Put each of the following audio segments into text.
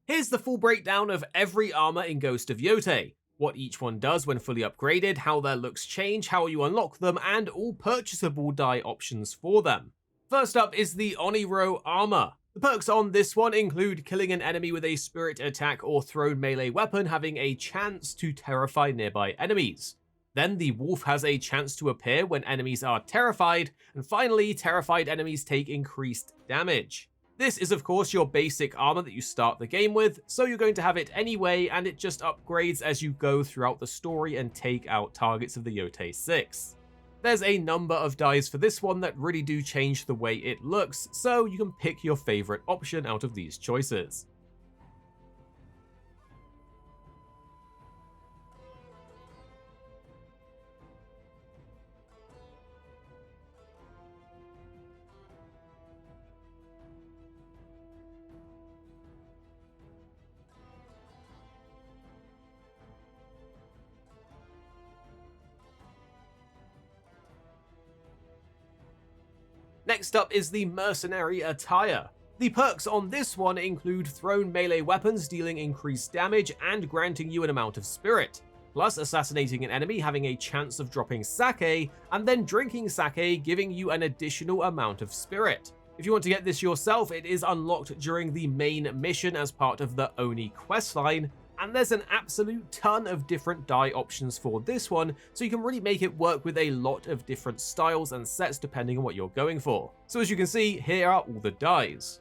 Here's the full breakdown of every armor in Ghost of Yōtei, what each one does when fully upgraded, how their looks change, how you unlock them, and all purchasable dye options for them. First up is the Onyro Armor. The perks on this one include killing an enemy with a spirit attack or thrown melee weapon having a chance to terrify nearby enemies. Then the wolf has a chance to appear when enemies are terrified, and finally, terrified enemies take increased damage. This is of course your basic armor that you start the game with, so you're going to have it anyway, and it just upgrades as you go throughout the story and take out targets of the Yotei 6. There's a number of dyes for this one that really do change the way it looks, so you can pick your favorite option out of these choices. Next up is the Mercenary Attire. The perks on this one include thrown melee weapons dealing increased damage and granting you an amount of spirit, plus assassinating an enemy having a chance of dropping sake, and then drinking sake giving you an additional amount of spirit. If you want to get this yourself, it is unlocked during the main mission as part of the Oni questline, and there's an absolute ton of different dye options for this one, so you can really make it work with a lot of different styles and sets depending on what you're going for. So as you can see, here are all the dyes.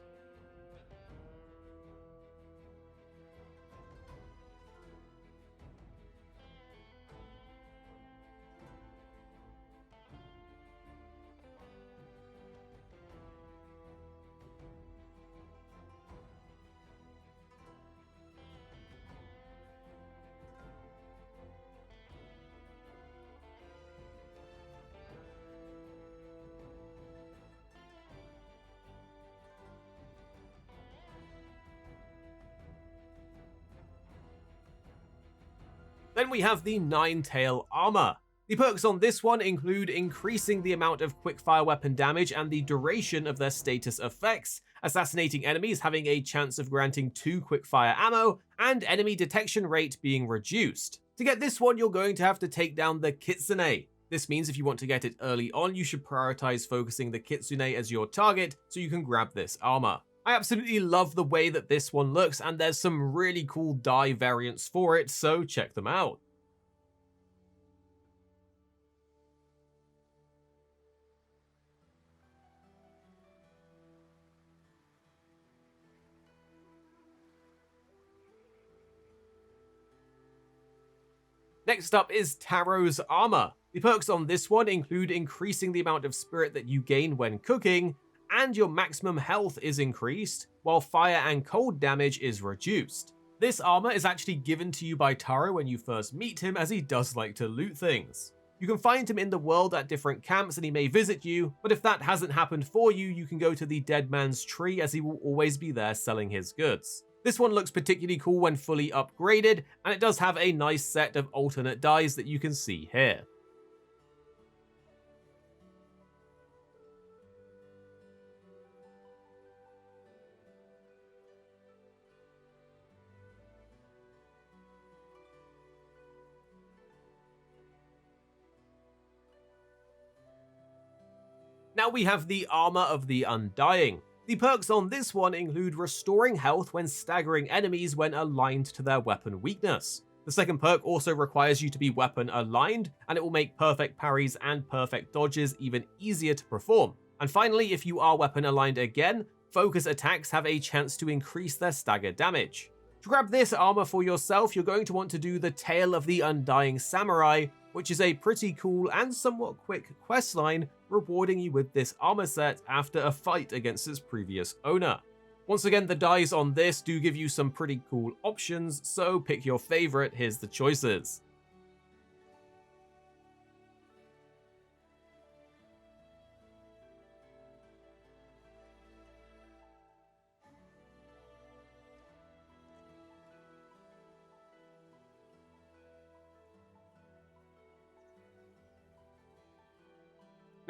Then we have the Nine-Tail Armor. The perks on this one include increasing the amount of quickfire weapon damage and the duration of their status effects, assassinating enemies having a chance of granting 2 quickfire ammo, and enemy detection rate being reduced. To get this one, you're going to have to take down the Kitsune. This means if you want to get it early on, you should prioritize focusing the Kitsune as your target so you can grab this armor. I absolutely love the way that this one looks, and there's some really cool dye variants for it, so check them out. Next up is Taro's Armor. The perks on this one include increasing the amount of spirit that you gain when cooking, and your maximum health is increased, while fire and cold damage is reduced. This armor is actually given to you by Taro when you first meet him, as he does like to loot things. You can find him in the world at different camps and he may visit you, but if that hasn't happened for you, you can go to the Dead Man's Tree as he will always be there selling his goods. This one looks particularly cool when fully upgraded, and it does have a nice set of alternate dyes that you can see here. Now we have the Armor of the Undying. The perks on this one include restoring health when staggering enemies when aligned to their weapon weakness. The second perk also requires you to be weapon aligned, and it will make perfect parries and perfect dodges even easier to perform. And finally, if you are weapon aligned again, focus attacks have a chance to increase their stagger damage. To grab this armor for yourself, you're going to want to do the Tale of the Undying Samurai, which is a pretty cool and somewhat quick questline rewarding you with this armor set after a fight against its previous owner. Once again, the dyes on this do give you some pretty cool options, so pick your favorite. Here's the choices.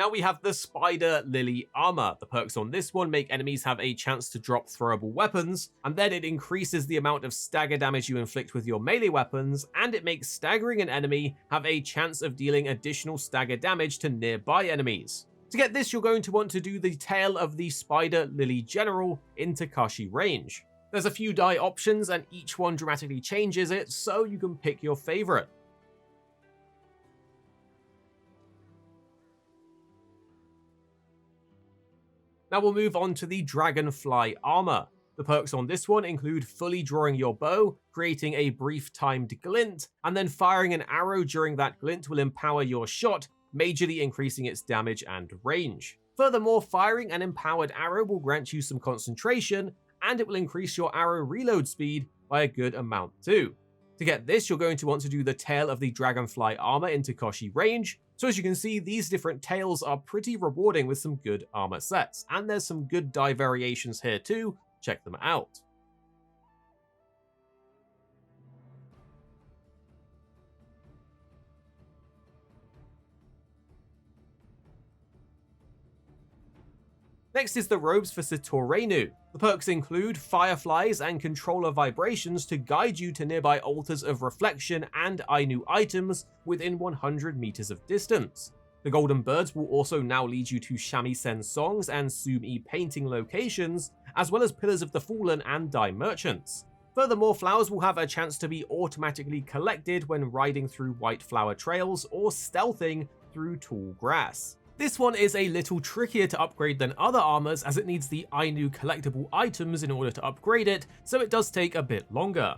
Now we have the Spider Lily Armor. The perks on this one make enemies have a chance to drop throwable weapons, and then it increases the amount of stagger damage you inflict with your melee weapons, and it makes staggering an enemy have a chance of dealing additional stagger damage to nearby enemies. To get this, you're going to want to do the tail of the Spider Lily General in Takashi range. There's a few die options and each one dramatically changes it, so you can pick your favorite. Now we'll move on to the Dragonfly Armor. The perks on this one include fully drawing your bow, creating a brief timed glint, and then firing an arrow during that glint will empower your shot, majorly increasing its damage and range. Furthermore, firing an empowered arrow will grant you some concentration, and it will increase your arrow reload speed by a good amount too. To get this, you're going to want to do the tail of the Dragonfly Armor in Takashi range. So as you can see, these different tails are pretty rewarding with some good armor sets, and there's some good die variations here too. Check them out. Next is the robes for Sitturaynu. The perks include fireflies and controller vibrations to guide you to nearby altars of reflection and Ainu items within 100 meters of distance. The golden birds will also now lead you to shamisen songs and sumi painting locations, as well as pillars of the fallen and dye merchants. Furthermore, flowers will have a chance to be automatically collected when riding through white flower trails or stealthing through tall grass. This one is a little trickier to upgrade than other armors as it needs the Ainu collectible items in order to upgrade it, so it does take a bit longer.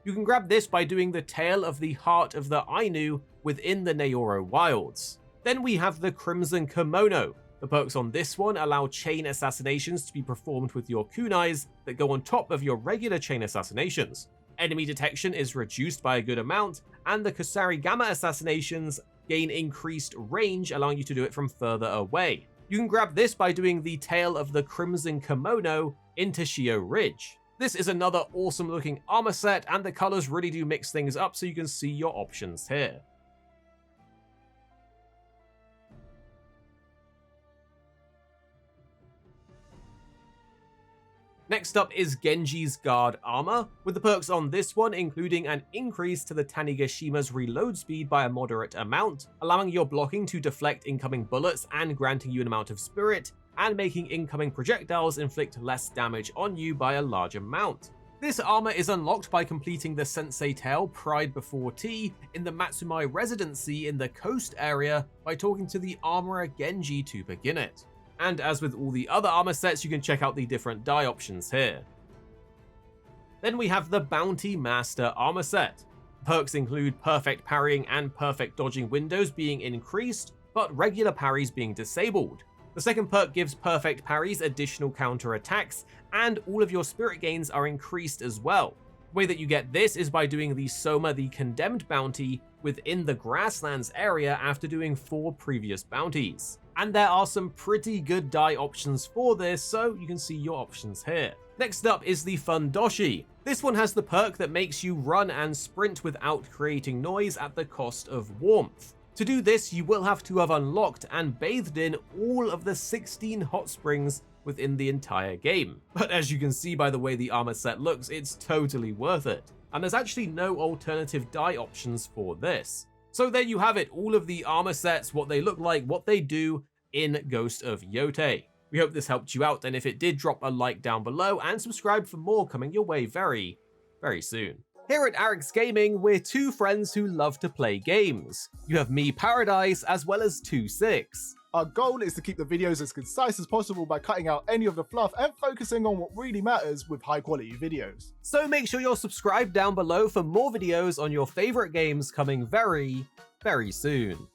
You can grab this by doing the tail of the Heart of the Ainu within the Neoro Wilds. Then we have the Crimson Kimono. The perks on this one allow chain assassinations to be performed with your kunais that go on top of your regular chain assassinations. Enemy detection is reduced by a good amount, and the Kusarigama assassinations gain increased range, allowing you to do it from further away. You can grab this by doing the tail of the Crimson Kimono in Tashio Ridge. This is another awesome looking armor set, and the colors really do mix things up, so you can see your options here. Next up is Genji's Guard Armor, with the perks on this one including an increase to the Tanegashima's reload speed by a moderate amount, allowing your blocking to deflect incoming bullets and granting you an amount of spirit, and making incoming projectiles inflict less damage on you by a large amount. This armor is unlocked by completing the Sensei Tale Pride Before Tea in the Matsumai Residency in the coast area by talking to the armorer Genji to begin it. And as with all the other armor sets, you can check out the different die options here. Then we have the Bounty Master armor set. Perks include perfect parrying and perfect dodging windows being increased, but regular parries being disabled. The second perk gives perfect parries additional counter attacks, and all of your spirit gains are increased as well. The way that you get this is by doing the Soma the Condemned bounty within the Grasslands area after doing 4 previous bounties. And there are some pretty good die options for this, so you can see your options here. Next up is the Fundoshi. This one has the perk that makes you run and sprint without creating noise at the cost of warmth. To do this, you will have to have unlocked and bathed in all of the 16 hot springs within the entire game. But as you can see by the way the armor set looks, it's totally worth it. And there's actually no alternative die options for this. So there you have it, all of the armor sets, what they look like, what they do in Ghost of Yōtei. We hope this helped you out, and if it did, drop a like down below and subscribe for more coming your way very, very soon. Here at Arix Gaming, we're 2 friends who love to play games. You have me, Paradise, as well as 26. Our goal is to keep the videos as concise as possible by cutting out any of the fluff and focusing on what really matters with high quality videos. So make sure you're subscribed down below for more videos on your favorite games coming very, very soon.